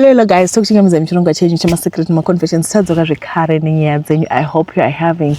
Hello guys, talking to change my secret my confession sadzoka zvekare nenyaya dzenyu. I hope you are having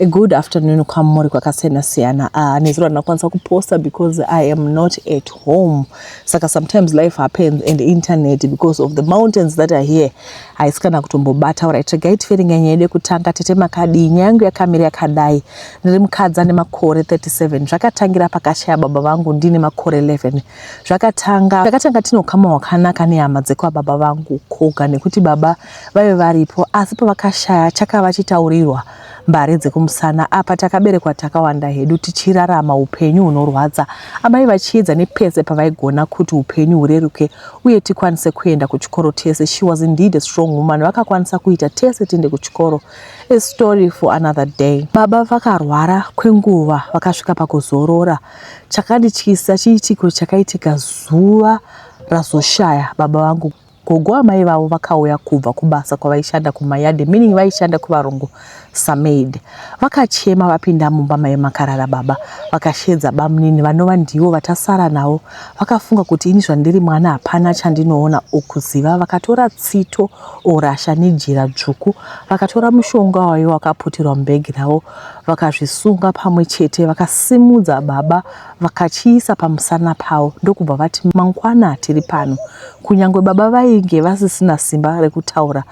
a good afternoon kwamuri kwakasiyana siyana. Nezuro ndinokwanisa kuposta because I am not at home. Saka sometimes life happens in the internet because of the mountains that are here. Haisikana kutombobata right guide feeling nyede kutanga tete makadi nyangu yakamira yakadai. Ndiri mukadzi ane makore 37. Zvakatangira pakashaya baba vangu ndine makore 11. Zvakatanga tinokama wakanaka nehama dzekwa baba vangu koga nekuti baba vave varipo asi pavakashaya chakava chitaurirwa mbare dzekumusana apa takaberekwa takawanda hedu tichirarama upenyu hunorwadza amai vachiedza nepese pavaigona kuti upenyu hureruke uye tikwanise kuenda kuchikoro tese. She was indeed a strong woman. Vakakwanisa kuita tese tiende kuchikoro. A story for another day. Baba vakarwara kwenguva vakasvika pakuzorora. Chakandityisa chiitiko chakaitika zuva razoshaya baba vangu. Gogo amai vavo vakauya kubva kubasa kwavaishanda kumayadhi, meaning vaishanda kuvarungu samaid. Vakachema vapinda mumba mai makarara baba. Vakashedza bamunini vanova ndivo vatasara navo. Vakafunga kuti ini zvandiri mwana hapana chandinoona okuziva. Vakatora tsito orasha nejira dzvuku. Vakatora mushonga wayo wakaputirwa mubhegi ravo. Vakazvisunga pamwe chete. Vakasimudza baba. Vakachiisa pamusana pavo. Ndokubva vati mangwana tiri pano. Kunyangwe baba vainge vasisina simba rekutaura.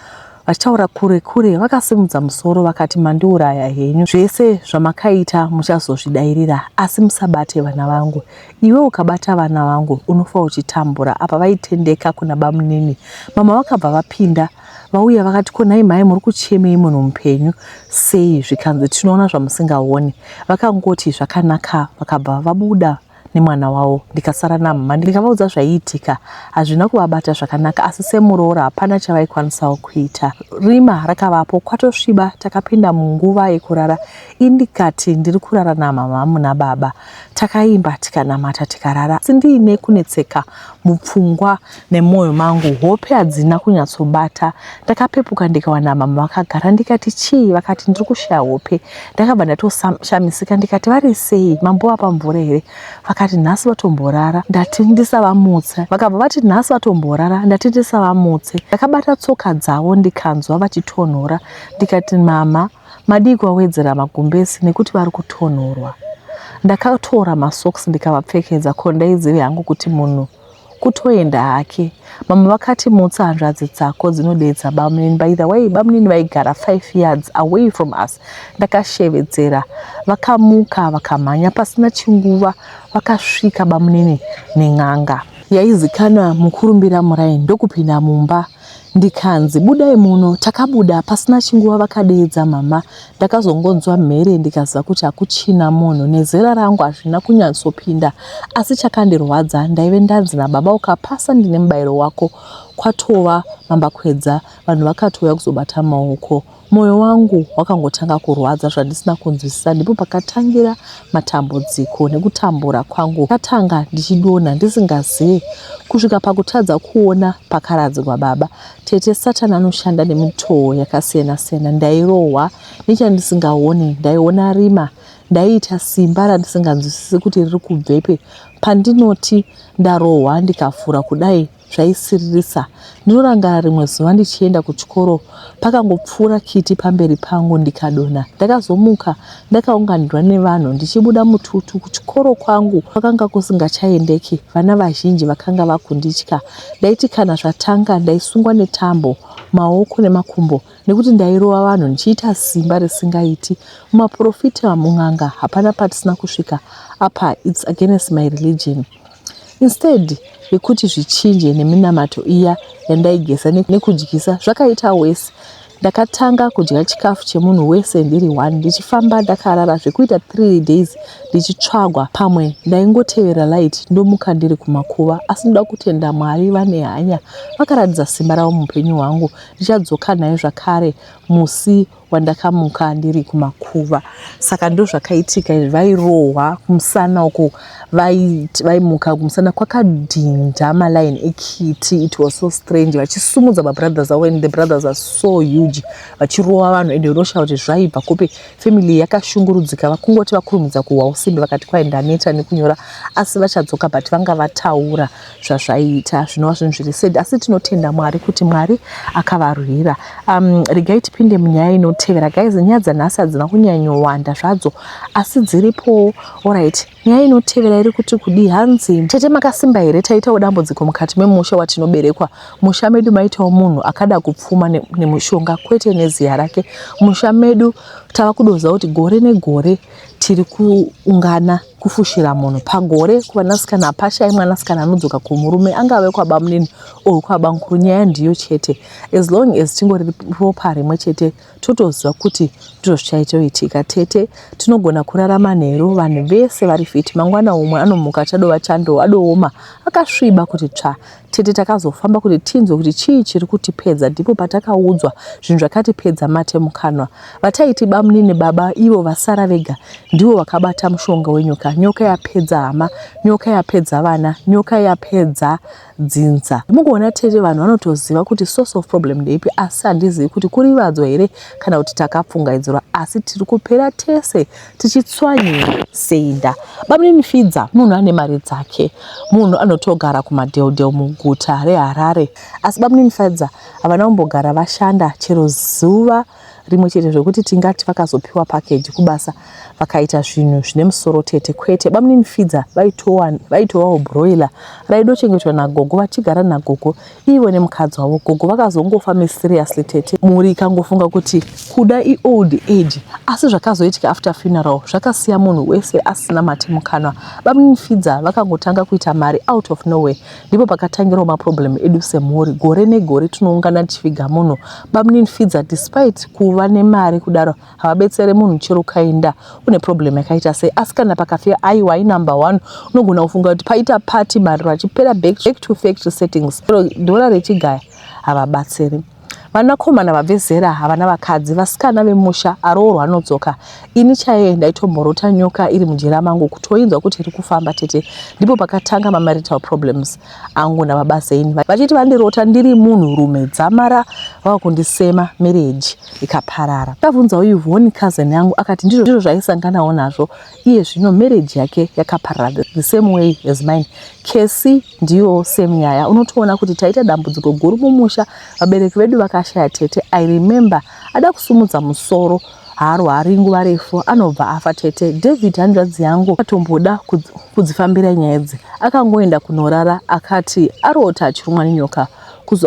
Vachitaura kure kure vakasimudza musoro vakati mandiuraya henyu. Zvese zvamakaita muchazozvidairira asi musabate vana vangu. Iwe ukabata vana vangu unofa uchitambura. Apa vaitendeka kuna bamunini. Mama vakabva vapinda. Vauya vakati konai mai muri kuchemei munhu mupenyu sei zvikanzi tinoona zvamusingaoni. Vakangoti zvakanaka vakabva vabuda nemwana wavo. Ndikasara namama ndikavaudza zvaiitika. Hazvina kuvabata zvakanaka asi semuroora hapana chavaikwanisa kuita. Rima rakavapo kwatosviba takapinda munguva yekurara. Indikati ndiri kurara namama muna baba. Takaimba tikanamata tikarara. Sindiine kunetseka mupfungwa nemwoyo mangu. Hope hadzina kunyatsobata. Ndakapepuka ndikawana mama vakagara ndikati chii vakati ndiri kushaya hope. Ndakabva ndatoshamisika ndikati vari sei mambo apa mvura here. Vakati nhasi vatomborara. Ndati ndisavamutse. Vakabva vati nhasi vatomborara. Ndati ndisavamutse. Ndakabata tsoka dzavo ndikanzwa vachitonhora. Ndikati mama madii kuwawedzera magumbezi nekuti vari kutonhorwa. Ndakatora masocks ndikavapfekedza kondaizive hangu kuti munhu kutoenda hake. Mama vakati mutsa hanzvadzi dzako dzinodedza bamunini. By the way bamunini vaigara 5 yards away from us. Ndakashevedzera. Vakamuka vakamhanya pasina chinguva vakasvika bamunini nen'anga yaizikanwa mukurumbira murai. Ndokupinda mumba ndikanzi budai muno. Takabuda pasina chinguva vakadeedza mama. Ndakazongonzwa mhere ndikaziva kuti hakuchina munhu. Nezera rangu hazvina kunyatsopinda asi chakandirwadza ndaive ndanzi nababa ukapasa ndine mubayiro wako. Kwatova mambakwedza vanhu vakatouya kuzobata maoko. Moyo wangu wakangotanga kurwadza zvandisina kunzwisisa. Ndipo pakatangira matambudziko nekutambura kwangu. Ndakatanga ndichidonha ndisingazivi kusvika pakutadza kuona pakaradzikwa baba. Tete Satani anoshanda nemitoo yakasiyana siyana. Ndairohwa nechandisingaoni. Ndaiona rima. Ndaiita simba randisinganzwisisi kuti riri kubvepi. Pandinoti ndarohwa ndikafura kudai zvaisiririsa. Ndinorangarira rimwe zuva ndichienda kuchikoro pakangopfuura kiti pamberi pangu ndikadonha. Ndakazomuka ndakaunganirwa nevanhu ndichibuda mututu. Kuchikoro kwangu kwakanga kusingachaendeki. Vana vazhinji vakanga vakunditya. Ndaiti kana zvatanga ndaisungwa netambo maoko nemakumbo nekuti ndairova vanhu ndichiita simba risingaiti. Mumaprofita mun'anga hapana patisina kusvika. Apa it's against my religion. Instead yekuti zvichinje neminamato iya yandaigesa nekudyisa zvakaita wese. Ndakatanga kudya chikafu chemunhu wese ndiri 1 ndichifamba ndakarara zvekuita 3 days ndichitsvagwa. Pamwe ndaingotevera light ndomuka ndiri kumakuva asi ndoda kutenda Mwari vane hanya vakaratidza simba ravo mupenyu hwangu. Ndichadzoka naye zvakare musi wandakamuka ndiri kumakuva. Saka ndo zvakaitika, vairohwa kumusana uko, vaimuka kumusana kwakadhinda malaini ekiti. It was so strange. Vachisumudza mabrothers avo, and the brothers are so huge. Vachirohwa vanhu, ende unoshaura kuti zvaibva kupi. Family yakashungurudzika, vakungoti vakurumidza kuhwa usimbe vakati kwai ndaneta nekunyora, asi vachadzoka but vanga vataura zvazvaita zvinova zvinhu zviri sad. Asi tinotenda Mwari kuti Mwari akavarwira. Regai tipinde munyaya inotevera. Guys, nyaya dzanhasi hadzina kunyanyowanda zvadzo, asi dziripo. Alright, nyaya inotevera iri kuti kudi hanzi tete makasimba here taitawo dambudziko mukati memusha watinoberekwa. Musha medu maitawo munhu akada kupfuma nemushonga kwete neziya rake. Musha medu tava kudoza kuti gore negore tiri kuungana kufushira munhu pagore kuvanasikana hapashai mwanasikana anodzoka kumurume angave kwaba munini or kwaba mukuru. Nyaya ndiyo chete, as long as tingori ropa rimwe chete totoziva kuti ndizvo zvichaitoitika. Tete tinogona kurarama nheru vanhu vese vari fiti, mangwana umwe anomuka chadova chando adooma akasviba kuti tsva. Tete takazofamba kuti tinzwe kuti chii chiri kutipedza, ndipo patakaudzwa zvinhu zvakatipedza mate mukanwa. Vataiti bamunini baba ivo vasara vega ndivo vakabata mushonga wenyoka. Nyoka yapedza hama, nyoka yapedza vana, nyoka yapedza dzinza. Mugoona tete vanhu vanotoziva kuti source of problem ndeipi, asi handizivi kuti kurivadzwa here kana kuti takapfungaidzirwa, asi tiri kupera tese tichitswanyira seinda. Bamunini fidza munhu ane mari dzake, munhu anotogara kumadheudheu muguta reHarare, asi bamunini fidza havana kumbogara vashanda chero zuva rimwe chete zvokuti tingati vakazopiwa package kubasa vakaita zvinhu zvine musoro tete, kwete. Bamunini fidza vaitowawo broiler raidochengetwa nagogo, vachigara nagogo ivo nemukadzi wavo. Gogo vakazongofa mysteriously tete, mhuri ikangofunga kuti kuda old age, asi zvakazoitika after funeral zvakasiya munhu wese asina mate mukanwa. Bamunini fidza vakangotanga kuita mari out of nowhere, ndipo pakatangirawo maproblem edu semhuri. Gore negore tinoungana tichiviga munhu. Bamunini fidza despite kuva nemari kudaro havabetsere munhu chero kainda une problem yakaita sei, asi kana pakafika aiwa number 1 unogona kufunga kuti paita party mari vachipera back to factory settings, dhora rechigaya havabatsiri. Vanakomana vabvezera havana vakadzi, vasikana vemusha aroorwa anodzoka. Ini chaiye ndaitomborota nyoka iri mujira mangu kutoinzwa kuti iri kufamba tete, ndipo pakatanga mamarital problems angu nababa zeini. Vachiti vandirota ndiri munhu rume dzamara vakundisema marriage ikaparara. Ndabvunza uyu one cousin yangu akati ndizvo zvaisanganawo nazvo iye zvino marriage yake yakaparara the same way as mine. Kesi ndiyo same nyaya. Unotoona kuti taita dambudziko guru mumusha, vabereki vedu vakashaya tete. I remember ada kusumudza musoro haarwari nguva refu anobva afa tete. David hanzvadzi yangu atomboda kudzifambira nyaya idzi, akangoenda kunorara akati arota achirumwa nenyoka,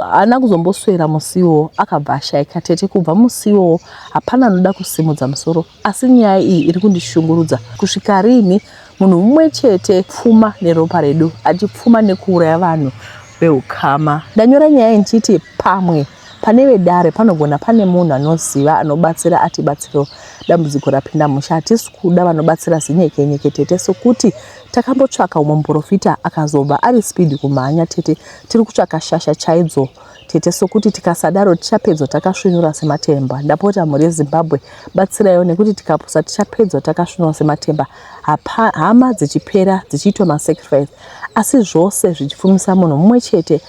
haana kuzomboswera musiwo akabva ashayika tete. Kubva musiwo hapana anoda kusimudza musoro, asi nyaya iyi iri kundishungurudza. Kusvika rini munhu mumwe chete pfuma neropa redu achipfuma nekuuraya vanhu veukama. Ndanyora nyaya nchiti pamwe pane vedare panogona pane munhu anoziva anobatsira atibatsirewo dambudziko rapinda musha. Hatisi kuda vanobatsira zinyekenyeke tete, sokuti takambotsvaka umwe muprofita akazobva ari speed kumhanya tete. Tiri kutsvaka shasha chaidzo tete, sokuti tikasadaro tichapedzwa takasvinura sematemba. Ndapota mhuri yeZimbabwe batsiraiwo, nekuti tikapusa tichapedzwa takasvinura sematemba. Hama dzichipera dzichiitwa masacrifice, asi zvose zvichipfumisa munhu mumwe chete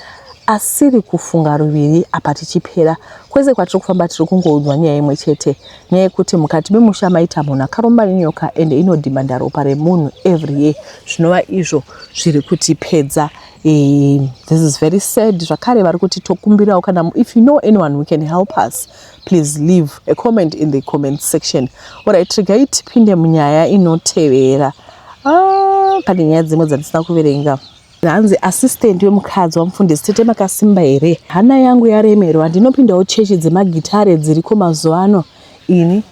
asiri kufunga ruviri apa tichipera. Kwese kwatiri kufamba tiri kungoudzwa nyaya imwe chete, nyaya yekuti mukati memusha maita munhu akaromba nenyoka ende inodhimanda ropa remunhu every year. Zvinova izvo zviri kutipedza. This is very sad. Zvakare vari kuti tokumbirawo kana if you know anyone who can help us, please leave a comment in the comment section. Alright, regai tipinde munyaya inotevera. Pane nyaya dzimwe dzandisina kuverenga. Hanzi assistant wemukadzi wamufundisi tete makasimba here, hana yangu yaremerwa, ndinopindawo chechi dzemagitare dziriko mazuva ano. Ini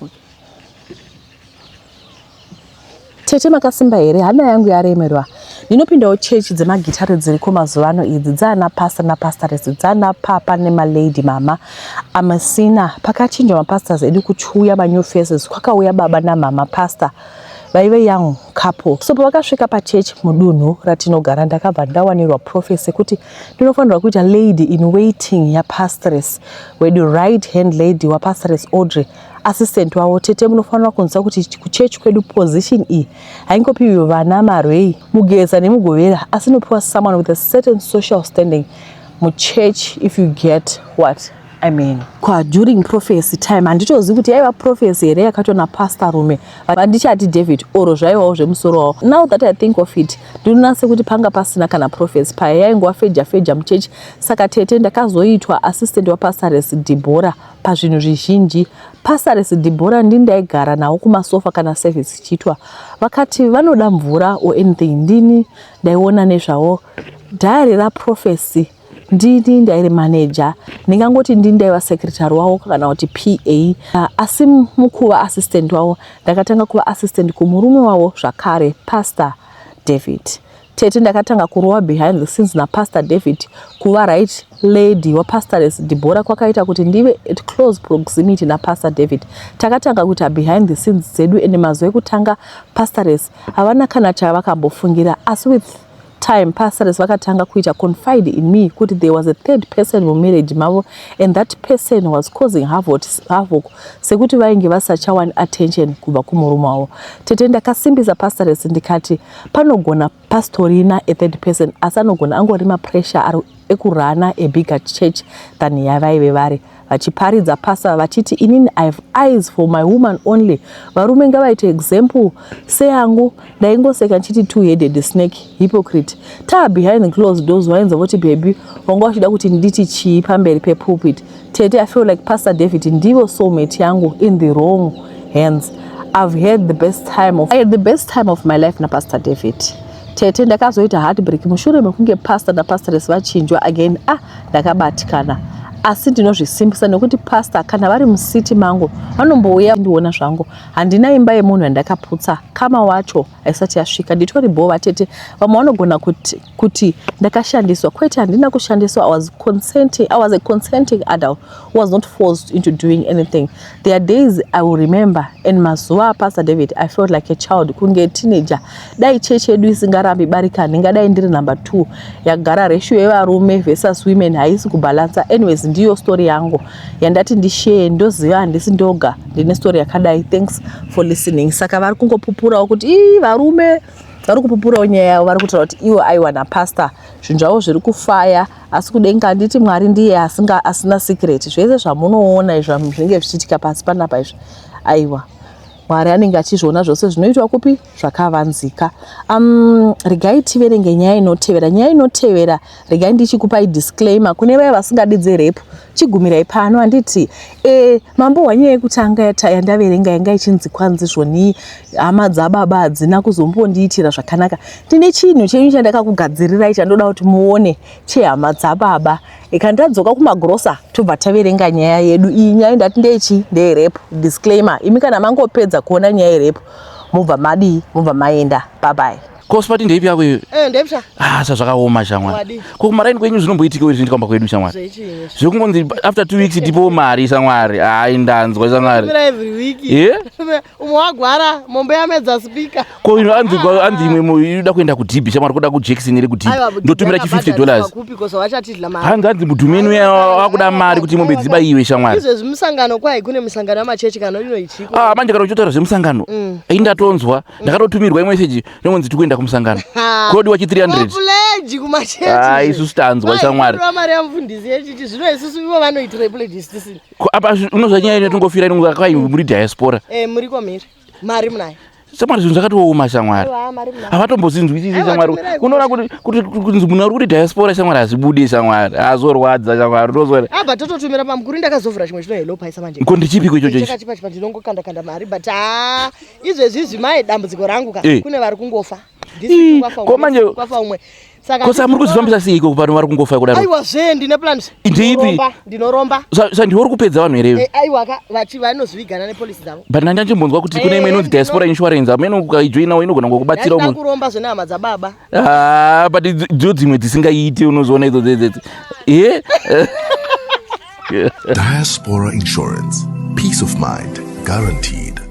tete makasimba here, hana yangu yaremerwa, ndinopindawo chechi dzemagitare dziriko mazuva ano idzi dzana pastor napastoress, dzana papa nemalady mama amasina. Pakachinja mapastors edu kuchuya manew faces, kwakauya baba namama pastor vaive young couple. So pavakasvika pachechi mudunhu ratinogara ndakabva ndawanirwa prophecy kuti ndinofanirwa kuita lady in waiting yapastoress wedu, right hand lady wapastoress Audrey assistant wavo tete munofanira kunzwa kuti kuchechi kwedu position iyi haingopiwi vana marwei mugeza nemugovera asi inopiwa someone with a certain social standing muchurch if you get what I mean. During prophecy time handitozivi kuti yaiva prophecy here yakatona pastor rume handichati David oro zvaivawo zvemusoro wavo. Now that I think of it ndinonase kuti panga pasina kana prophecy paya yaingova feja muchechi. Saka tete ndakazoitwa assistant wapastoress Deborah pazvinhu zvizhinji. Pastoress Deborah ndindaigara nawo kumasofa kana service ichiitwa. Vakati vanoda mvura or anything ndini ndaiona nezvavo. Diary raprophecy ndini ndairi manager, ndingangoti ndini ndaiva secretary wavo kana kuti PA. Asi mukuva assistant wavo ndakatanga kuva assistant kumurume wavo zvakare Pastor David. Tete ndakatanga kurova behind the scenes naPastor David kuva right lady wapastoress Deborah kwakaita kuti ndive at close proximity naPastor David. Takatanga kuita behind the scenes dzedu ende mazuva ekutanga pastoress havana kana chavakambofungira asi with time pastors vakatanga kuita confide in me kuti there was a third person mumarriage mavo and that person was causing havoc sekuti vainge vasachawani attention kubva kumurume wavo. Tete ndakasimbisa pastors ndikati panogona pastorina a third person asi anogona angori mapressure ekurana a bigger church than yavaive vari vachiparidza pastor vachiti inini I have eyes for my woman only. Varume ngavaite example seyangu ndaingoseka nchiti two-headed snake hypocrite. Behind the closed doors wainza voti baby wanga wachida kuti nditi chii pamberi pepulpit. Tete I feel like Pastor David ndivo soulmate yangu in the wrong hands. I had the best time of my life na Pastor David. Tete ndakazoita heartbreak mushure mekunge pastor napastoress vachinjwa again ndakabatikana. Asi ndinozvisimbisa nekuti pastor kana vari musiti mangu vanombouya ndiona zvangu. Handina imba yemunhu yandakaputsa kama wacho haisati yasvika. Nditori bhova tete vamwe vanogona kuti ndakashandiswa. Kwete handina kushandiswa. I was a consenting adult who was not forced into doing anything. There are days I will remember and mazuva Pastor David I felt like a child kunge teenager. Dai chechi yedu isingarambi barika ndingadai ndiri number 2 yagara ratio yevarume versus women haisi kubalansa. Anyways ndiyo story yangu yandati ndishare ndoziva handisi ndoga ndine story yakadai. Thanks for listening. Saka vari kungopupurawo kuti varume vari kupupurawo nyaya yavo vari kutaura kuti iwo aiwa napastor zvinhu zvavo zviri kufaya asi kudenga nditi Mwari ndiye asina secret. Zvese zvamunoona izvo zvinenge zvichiitika pasi panapa izvo aiwa Mwari anenge achizviona zvose zvinoitwa kupi zvakavanzika. Regai tiverenge nyaya inotevera. Regai ndichikupai disclaimer kune vaya vasingadidze rap. Chigumirai pano handiti mambo wanyaya yekutanga yandaverenga yanga ichinzi kwanzi zvoni hama dzababa hadzina kuzombondiitira zvakanaka. Ndine chinhu chenyu chandakakugadzirirai chandoda kuti muone chehama dzababa. Ikandadzoka kumagrosa tobva taverenga nyaya yedu. Iyi nyaya ndati ndechi nderap. Disclaimer imi kana mangopedza kuona nyaya yerap mubva maenda. Bye bye. Kospati ndeipi yako iyo? Ndepsa. Zvakaoma shamwari. Kumaraini kwenyu zvinomboitika kuti zvinoitika kwedu shamwari. Zvekungonzi after 2 weeks ndipo mari shamwari. Ndanzwa shamwari. Every week. Umwagwara mombe yamedza speaker. Ko ino anzi imwe inoda kuenda kuDB shamwari kuda kuJackson iri kuDB. Ndotumira $50. Kupi kosa vachatidla mari. Hanzi mudhumenu wakuda mari kuti mombe dzibaiwe shamwari. Izvo zvimusangano kwai kune musangano wamachechi kana ino ichiko. Manje kana uchotaura zvemusangano. Ndatonzwa ndakatotumirwa message nonzi tikuenda kumusangano. Kodi wachi 300. Pledge kumachechi. Isusu tanzwa shamwari. Mari yamufundisi yechiti zvino isusu ivo vanoitira pledge sisi. Apa unozwa nyaya inotongofira inonga kai muri diaspora. Muri komiri. Mari munayo. Shamwari zvinhu zvakatooma shamwari. Havatombozvinzwisisi shamwari. Unoona kuti munhu ari kuri diaspora shamwari hazvibudi shamwari. Azorwadza shamwari. Tozora. Tototumira pamukuru ndakazovhura chimwe chino hello paisa manje. Ko ndichipiko ichocho. Chakachipa ndinongokanda mari but izvezvi mai dambudziko rangu kana kune vari kungofa. Ndisi ko manje kwafa umwe. Saka kosa muri kuzvifambisa sei iko vanhu vari kungofa kudaro. Aiwa ndine plans. Ndinoromba. Saka ndiuri kupedza vanhu here. Aiwa vanozvigana nepolisi dzavo. But ndandanjimbonzwa kuti kune imwe inonzi diaspora insurance amene ukaijoina inogona kukubatsira munhu. Kuromba zvona hama dzababa. But dzo dzimwe dzisingaiti unozoona idzo dzedze. Diaspora insurance. Peace of mind guaranteed.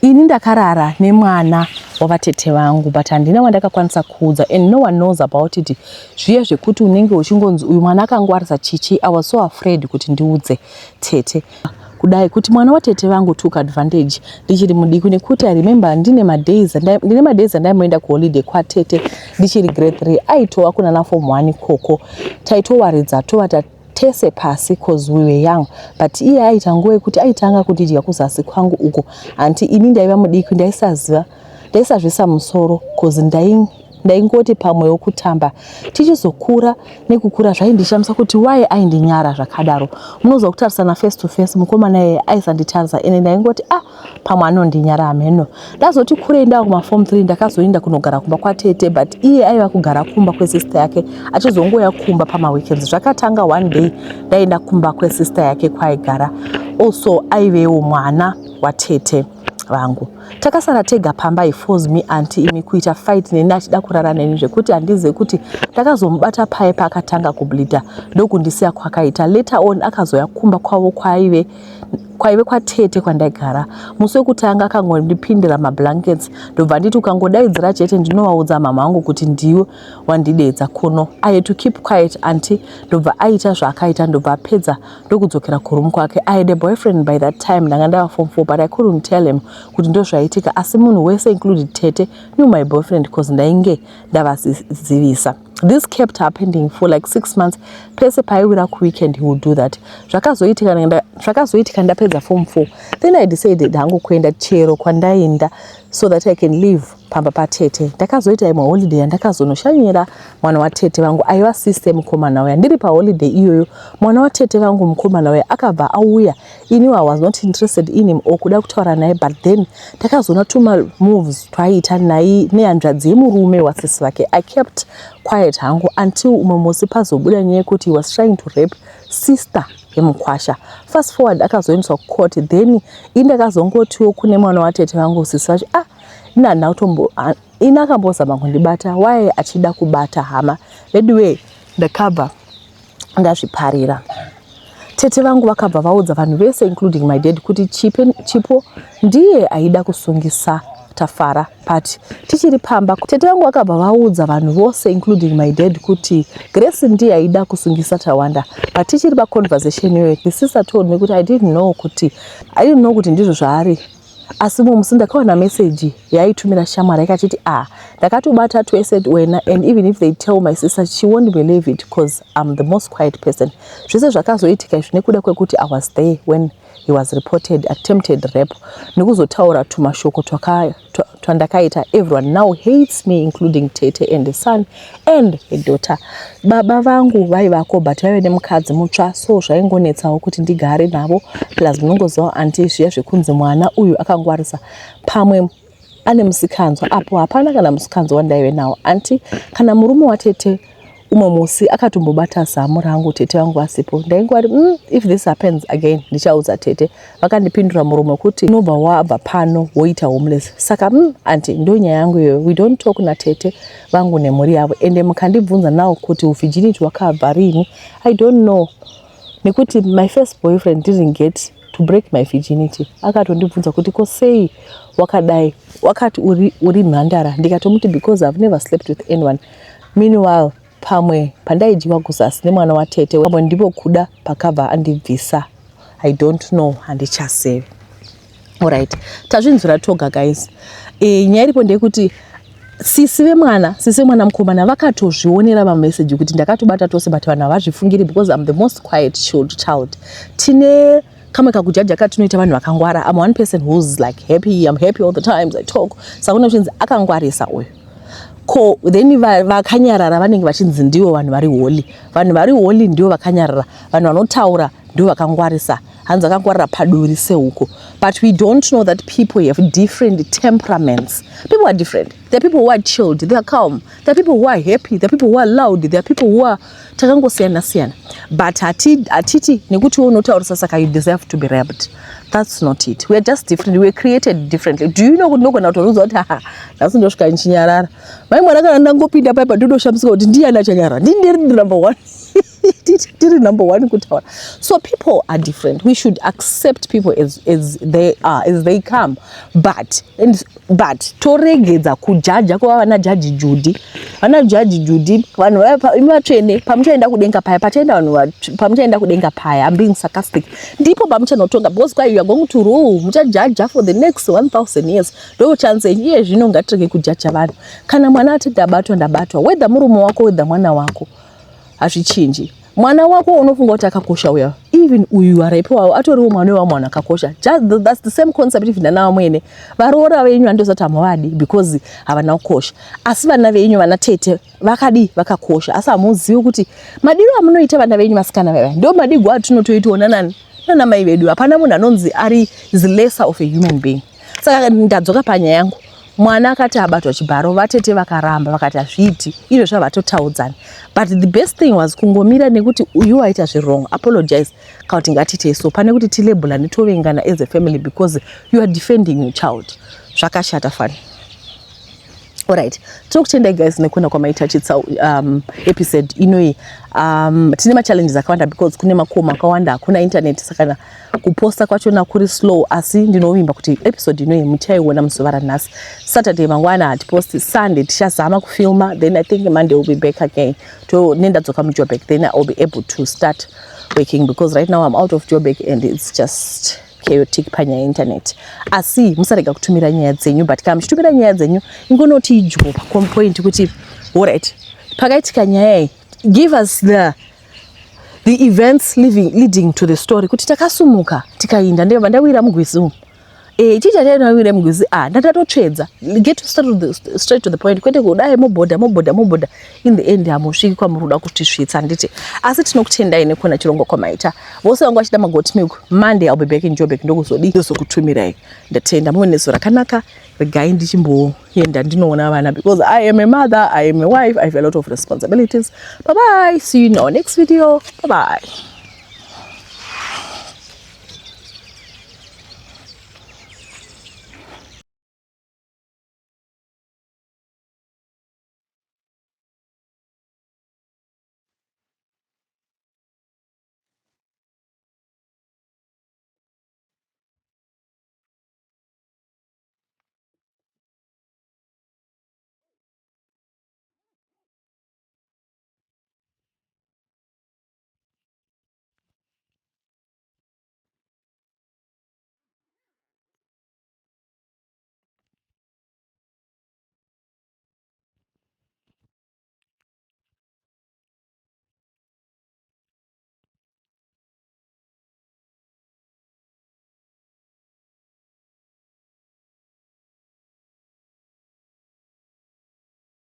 Ini ndakarara nemwana wavatete vangu, but handina wandakakwanisa kuudza, and no one knows about it. Zviya zvekuti unenge uchingonzi uyu mwana akangwarisa chichi, I was so afraid kuti ndiudze tete. Kudai kuti mwana watete vangu took advantage ndichiri mudiki, nekuti I remember ndine madays andaienda kuholiday kwatete ndichiri grade 3, aitowa kuna na form 1 koko, taitowaridza tovata tese pasi cause we were young, but iye aita nguva yekuti aitanga kutidya kuzasi kwangu uko, anti ini ndaiva mudiki ndaisazvisa musoro cause ndaingoti pamwe wokutamba. Tichizokura nekukura zvaindishamisa kuti why aindinyara zvakadaro. Munozwa kutarisana face to face, mukomana yeye aisanditarisa ene ndaingoti pamwe anondinyara ameno. Ndazoti kurei ndava kuma form 3 ndakazoenda kunogara kumba kwatete, but iye aiva kugara kumba kwesister yake achizongoya kumba pama weekends. Zvakatanga one day ndaenda kumba kwesister yake kwaigara, also aivewo mwana watete vangu. Takasara tega pamba, he forced me anti imi kuita fight neni achida kurara neni zvekuti handize kuti ndakazomubata paye paakatanga kubleeda ndokundisiya kwakaita. Later on akazoya kumba kwavo kwaive kwatete kwandaigara. Musi wekutanga akangondipindira mablankets ndobva nditi ukangodaidzira chete ndinovaudza mama vangu kuti ndiwe wandidedza kuno. I had to keep quiet anti ndobva aita zvaakaita, ndobva apedza ndokudzokera kuroom kwake. I had a boyfriend by that time, ndanga ndava form 4, but I couldn't tell him kuti ndozvaitika, asi munhu wese included tete knew my boyfriend because ndainge ndavazivisa. This kept happening for like 6 months. Pese paiwira kuweekend he would do that. Zvakazoitika ndapedza form 4. Then I decided hangu kuenda chero kwandaenda so that I can live pamba patete. Ndakazoita imwe holiday yandakazonoshanyira mwana watete vangu aiva sister mukomana waya. Ndiri pa holiday iyoyo mwana watete vangu mukomana waya akabva auya. I was not interested in him or kuda kutaura naye, but then ndakazona tuma moves twaita naye nehanzvadzi yemurume wasisi vake. I kept quiet hangu until umwe musi pazobuda nyaya yekuti he was trying to rape sister yemukwasha. Fast forward akazoendeswa court, then indakazongotiwo kune mwana watete vangu usisi vacho ina akambozama kundibata, why achida kubata hama. Anyway ndakabva ndazviparira. Tete vangu vakabva vaudza vanhu vese including my dad kuti chipo ndiye aida kusungisa Tafara, but tichiri pamba tete vangu vakabva vaudza vanhu vose including my dad kuti Grace ndiye aida kusungisa Tawanda, but tichiri pa conversation iyoyo the sister told me kuti I didn't know kuti ndizvo zvaari. Asi musi ndakaona message yaitumira shamwari yakachiti ndakatobata twese wena, and even if they tell my sister she won't believe it because I'm the most quiet person. Zvese zvakazoitika izvi nekuda kwekuti I was there when he was reported attempted rape. Nekuzotaura tumashoko twandakaita. Everyone now hates me including Tete and the son and the daughter. Baba vangu vaivako but vaive nemukadzi mutsva, so zvaingonetsawo kuti ndigare navo, plus munongoziva anti zviya zvekunzi mwana uyu akangwarisa pamwe ane musikanzwa. Apo hapana kana musikanzwa wandaive nawo. Anti kana murume watete umwe musi akatombobata zamu rangu tete vangu asipo, ndaingwari if this happens again ndichaudza tete. Vakandipindura murume kuti unobva wabva pano woita homeless. Saka anti ndonyaya yangu iyoyo, we don't talk na tete vangu nemhuri yavo. Ende mukandibvunza nawo kuti virginity wakabva rini, I don't know, nekuti my first boyfriend didn't get to break my virginity. Akatondibvunza kuti kosei wakadai, wakati uri mhandara. Ndikatomuti because I've never slept with anyone. Meanwhile pamwe pandaidyiwa kuzasi nemwana watete pamwe ndipo kuda pakabva andibvisa. I don't know, handichazivi. Alright, tazvinzwira toga guys. Nyaya iripo ndeyekuti sisi vemwana mukomana vakatozvionera mamessage kuti ndakatobata tose, but vanhu havazvifungiri because I'm the most quiet child. Tine kamwe kakujaja katinoita vanhu vakangwara. I'm one person who's like happy, I'm happy all the times I talk. Saka unozvinzi akangwarisa uyu. Then vakanyarara vanenge vachinzi ndivo vanhu vari holy. Vanhu vari holy ndivo vakanyarara. Vanhu vanotaura ndivo vakangwarisa. Hanzi akangwarira paduri sehuko. But we don't know that people have different temperaments. People are different. There are people who are chilled, they are calm. There are people who are happy, there are people who are loud, there are people who are takangosiyana. But atiti nekuti unotaurisa saka you deserve to be raped. That's not it. We are just different. We were created differently. Do you know kuti nogona kutoruza kuti nasindosvika ndichinyarara. Mai mwana kana ndangopinda paipa ndodoshambuka kuti ndiye anachanyarara. Ndiri number 1. tiri number 1 kutaura. So people are different. We should accept people as they are, as they come. But toregedza kujaja kwa vana Judge Judy. Vana Judge Judy vanhu vatsvene pamuchaenda kudenga paya pamuchaenda kudenga paya. I'm being sarcastic. Ndipo pamuchanotonga because kwa you are going to rule muchajaja for the next 1000 years. Ndo chance iye zvino ngatirege kujaja vanhu. Kana mwana ati ndabatwa whether murume wako whether mwana wako hazvichinji. Mwana wako unofunga kuti akakosha uya, even uyu araipiwa atoriwo mwana wamwana akakosha. That's the same concept if ndana vamwene varoora venyu vandosati hamavadi because havana kukosha, asi vana venyu vana tete vakakosha. Asi hamuzivi kuti madiro amunoita vana venyu vasikana vaya ndo madigo atinotoitawo nana mai vedu. Hapana munhu anonzi ari is lesser of a human being. Saka ndadzoka panyaya yangu, mwana akati abatwa chibharo, vatete vakaramba vakati hazviiti, izvo zvavatotaudzana. But the best thing was kungomira nekuti uyu aita zvirong, apologize, kauti ngatite so pane kuti tilebhulane tovengana as a family because you are defending your child. Zvakashata fani. Alright, tokutendai guys nekuna kwamaitachitsa episode inoi. Tine ma-challenges akawanda because kune makoma akawanda, hakuna internet, saka kuposta kwachona kuri slow, asi ndinovimba kuti episode inoi muchaiona muzuva ranhasi. Saturday mangwana hatiposti, Sunday tichazama kufilma, then I think Monday will be back again. Nendadzoka muJoburg, then I'll be able to start working because right now I'm out of Joburg and it's just chaotic panya internet. Asi musarega kutumira nyaya dzenyu, but kama mchitumira nyaya dzenyu ingonoti ijo point kuti alright pakaitika nyaya, give us the events leading to the story kuti takasumuka tikainda ndawira mugwizi umu tichatenawire mugwizi ndatatotsvedza, get straight to the point, kwete kudai mobhodha in the end hamusviki kwamuruda kuti svitsa nditi. Asi tinokutendai nekuna chirongwa kwamaita vose vangu vachida magoti milk. Monday I'll be back in Joburg ndokuzokutumirai. Ndatenda muve nezuva rakanaka, regai ndichimboenda ndinoona vana because I am a mother, I am a wife, I have a lot of responsibilities. Bye bye, see you in our next video. Bye bye.